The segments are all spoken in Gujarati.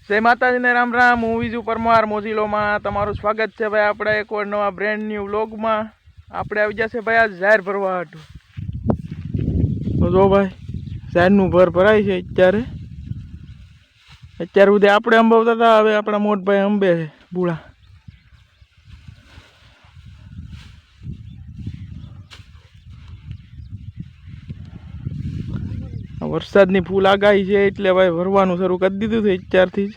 જય માતાજીને રામ રામ। હું વિજુ પરમાર મોજીલોમાં તમારું સ્વાગત છે ભાઈ આપણે એક વાર નવા બ્રેન્ડ ન્યૂ વ્લોગમાં। આપણે આવી જશે ભાઈ આ જાહેર ભરવા હતું તો જો ભાઈ જાહેરનું ભરાય છે અત્યાર સુધી આપણે અંબાવતા હતા, હવે આપણા મોટભાઈ અંબે છે બુળા। વરસાદની ફૂલ આગાહી છે એટલે ભાઈ ભરવાનું શરૂ કરી દીધું છે અત્યારથી જ।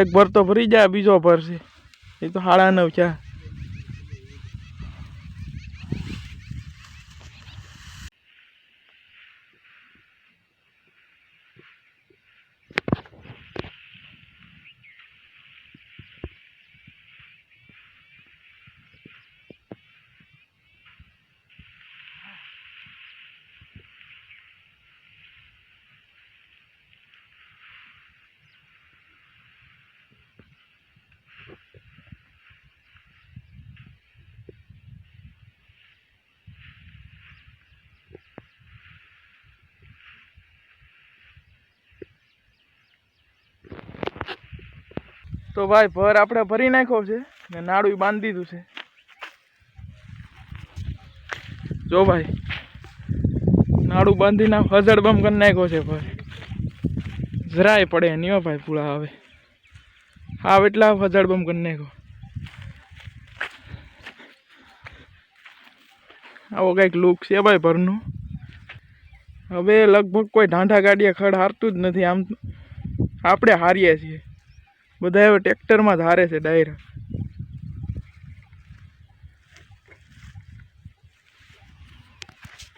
એક ભર તો ભરી જાય, બીજો ભર છે એ તો 9:30 છે। તો ભાઈ ભર આપણે ભરી નાખ્યો છે ને નાડું બાંધી દીધું છે। જો ભાઈ નાડું બાંધીને હજડ બમ કરી નાખ્યો છે ભર, જરાય પડે નહીં હો ભાઈ પૂળા। હવે હા એટલા હજડ બમ કરી નાખ્યો। આવો કંઈક લુક છે ભાઈ ભરનું। હવે લગભગ કોઈ ઢાંઢા ગાડીએ ખડ હારતું જ નથી, આમ આપણે હારીએ છીએ બધા। હવે ટ્રેક્ટરમાં જ હારે છે ડાયરેક્ટ।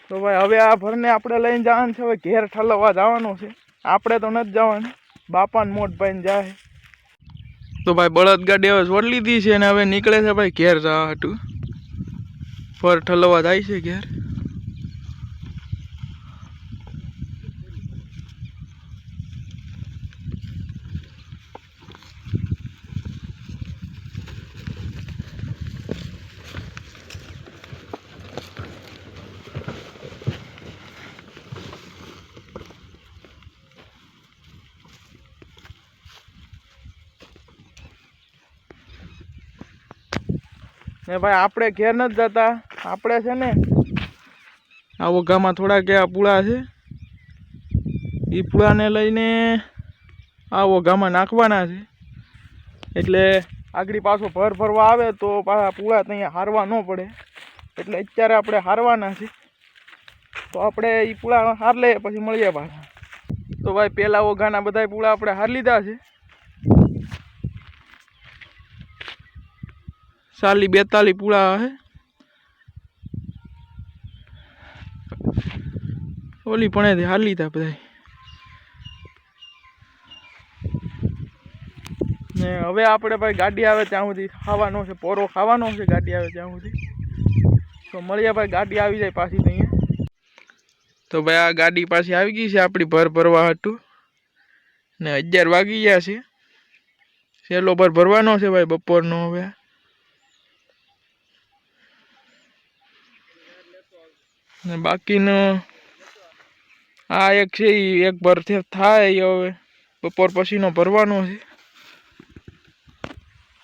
તો ભાઈ હવે આ ભરને આપણે લઈને જવાનું છે, હવે ઘેર ઠલવવા જવાનું છે। આપણે તો નથી જવાનું, બાપાને મોટભાઈને જાય। તો ભાઈ બળદ ગાડી હવે છોડી લીધી છે અને હવે નીકળે છે ભાઈ ઘેર જવા હાટું। ભર ઠલવવા જાય છે ઘેર। ને ભાઈ આપણે ઘેર નથી જતા, આપણે છે ને આ વઘામાં થોડાક એવા પૂળા છે, એ પૂળાને લઈને આ વઘામાં નાખવાના છે। એટલે આગળ પાછો ભર ભરવા આવે તો પાછા પૂળા ત્યાં હારવા ન પડે, એટલે અત્યારે આપણે હારવાના છે। તો આપણે એ પૂળા હાર લઈએ પછી મળીએ પાછા। તો ભાઈ પહેલા વઘાના બધા પૂળા આપણે હાર લીધા છે। 40-42 પૂળા હે, ઓલી પણ હાર લીધા બધા ને। હવે આપણે ભાઈ ગાડી આવે ત્યાં સુધી ખાવાનો છે, પોરો ખાવાનો છે ગાડી આવે ત્યાં સુધી। તો મળીએ ભાઈ ગાડી આવી જાય પાછી ત્યાં। તો ભાઈ આ ગાડી પાછી આવી ગઈ છે આપણી ભર ભરવા હતું ને 11 વાગી ગયા છે। છેલ્લો ભર ભરવાનો છે ભાઈ બપોરનો। હવે ને બાકીનો આ એક છે એ એક ભર થાય, હવે બપોર પછીનો ભરવાનો છે।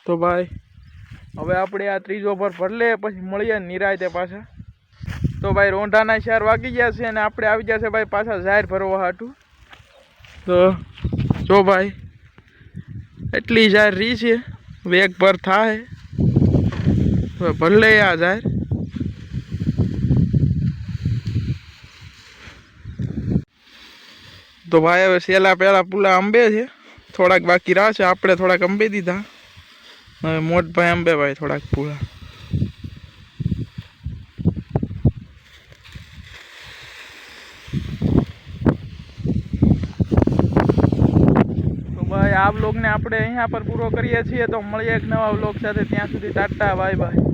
તો ભાઈ હવે આપણે આ ત્રીજો ભર ભર લે પછી મળીએ નિરાયતે પાછા। તો ભાઈ રોંઢાના 4 વાગી ગયા છે અને આપણે આવી ગયા છે ભાઈ પાછા જાહેર ભરવા હાટું। તો જો ભાઈ એટલી જાહેર રહી છે, હવે એક ભર થાય ભર લે આ જાહેર। તો ભાઈ હવે સેલા પહેલા પૂલા અંબે છે, થોડાક બાકી રહ્યા છે, આપણે થોડાક અંબે દીધા। હવે મોટભાઈ અંબે ભાઈ થોડાક પૂલા। તો ભાઈ આ વ્લોગને આપણે અહીંયા પર પૂરો કરીએ છીએ। તો મળીએ એક નવા વ્લોગ સાથે, ત્યાં સુધી ટાટા બાય બાય।